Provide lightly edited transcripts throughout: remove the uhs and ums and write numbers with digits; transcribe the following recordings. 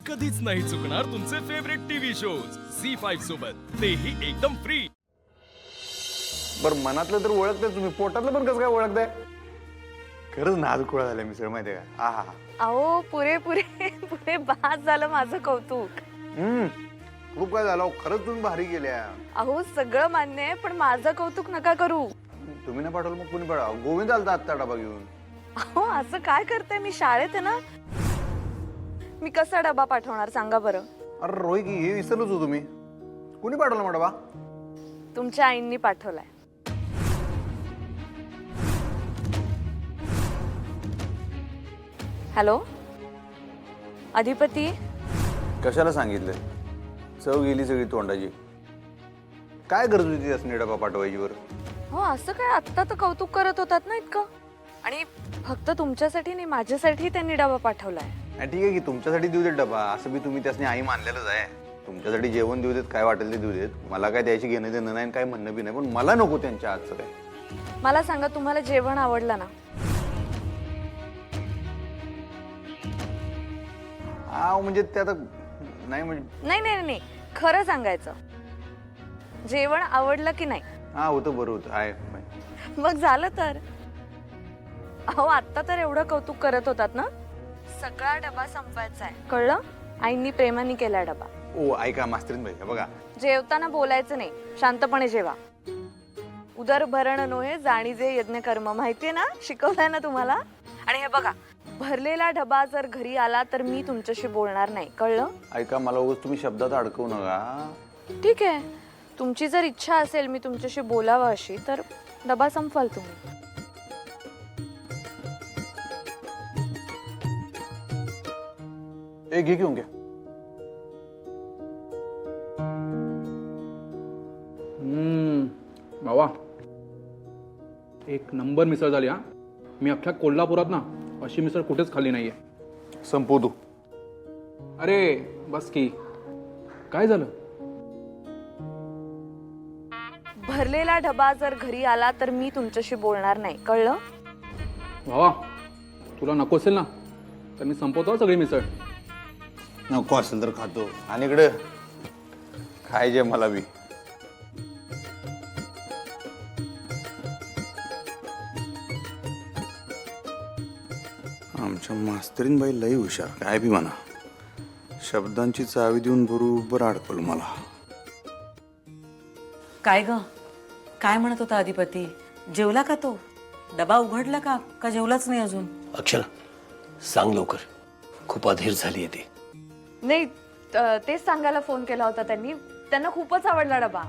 कधीच नाही चुकणार तुमचे फेवरेट टीव्ही शोज झी5 सोबत, तेही एकदम फ्री। बरं मनातलं तर ओळखताय तुम्ही, पोटातलं पण कसं काय ओळखताय? खरंच नाजूक झालं मिसळ माहितीये का? आहा अहो पुरे पुरे पुरे बास झालं माझं कौतुक। खूप काय झालं, खरंच तुम्ही भारी गेल्या। अहो सगळं मान्य आहे, पण माझं कौतुक नका करू। तुम्ही नाही पाठवलं मग कुणी पाठवा? गोविंद आलता आत्ता डबा घेऊन। अहो असं काय करते, मी शाळेत आहे ना, मी कसा डबा पाठवणार सांगा बरं? अरे रोहित हे विसरलोच हो तुम्ही, कुणी पाठवला मग डबा? तुमच्या आईंनी पाठवलाय। हॅलो अधिपती, कशाला सांगितलं? चव गेली सगळी तोंडाची। काय गरज होती त्यासनी डबा पाठवायची बरं? हो असं काय, आत्ता तर कौतुक करत होतात ना इतकं, आणि फक्त तुमच्यासाठी नाही माझ्यासाठी त्यांनी डबा पाठवलाय। ठीक आहे की तुमच्यासाठी देऊ देत डबा, असं बी तुम्ही त्यासनी आई मानलेलंच आहे। तुमच्यासाठी जेवण देऊ देत, काय वाटेल ते देऊ देत, मला काय द्यायची घेणं देणं नाही, काय म्हणणं बी नाही, पण मला नको त्यांच्या हातचं काय। मला सांगा, तुम्हाला जेवण आवडलं ना? म्हणजे ते आता नाही म्हणजे नाही नाही नाही, खरं सांगायचं, जेवण आवडलं की नाही? होतं, बरं होतं, आहे। मग झालं तर। अहो आत्ता तर एवढं कौतुक करत होतात ना, सगळा डबा संपवायचा आहे, कळलं? आईंनी प्रेमाने केला डबा। ओ ऐका मास्तरीन भाई, बघा जेवताना बोलायचं नाही, शांतपणे जेवा। उदरभरण नोहे जाणीजे यज्ञ कर्म, माहितीये ना, शिकवलंय ना तुम्हाला? आणि हे बघा, भरलेला डबा जर घरी आला तर मी तुमच्याशी बोलणार नाही, कळलं? ऐका, मला उगाच तुम्ही शब्दात अडकवू नका। ठीक आहे, तुमची जर इच्छा असेल मी तुमच्याशी बोलावं अशी, तर डबा संपवाल तुम्ही। एक घे घेऊन घ्या। बाबा एक नंबर मिसळ झाली हा। मी अख्ख्या कोल्हापुरात ना अशी मिसळ कुठेच खाल्ली नाहीये। संपव तू। अरे बस की, काय झालं? भरलेला डबा जर घरी आला तर मी तुमच्याशी बोलणार नाही, कळलं? बाबा तुला नको असेल ना तर मी संपवतो सगळी मिसळ। नको असेल तर खातो, आणि इकडे खायचे मला बी। आमच्या मास्तरीन बाई लई हुशार, काय बी म्हणा, शब्दांची चावी देऊन बरोबर अडकवलं मला। काय ग, काय म्हणत होता अधिपती? जेवला का तो? डबा उघडला का जेवलाच नाही अजून? अक्षरा सांग लवकर, खूप अधीर झाली आहे ती। नाही, तेच सांगायला फोन केला होता त्यांनी, त्यांना खूपच आवडला डबा।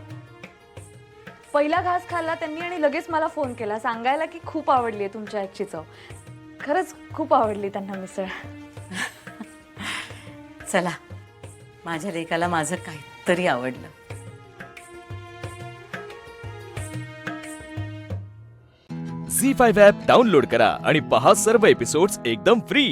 पहिला घास खाल्ला त्यांनी आणि लगेच मला फोन केला सांगायला की खूप आवडली आहे तुमच्या हातची चव। खरंच खूप आवडली त्यांना मिसळ। चला, माझ्या लेकाला माझं काहीतरी आवडलं। झी5 ॲप डाउनलोड करा आणि पहा सर्व एपिसोड्स एकदम फ्री।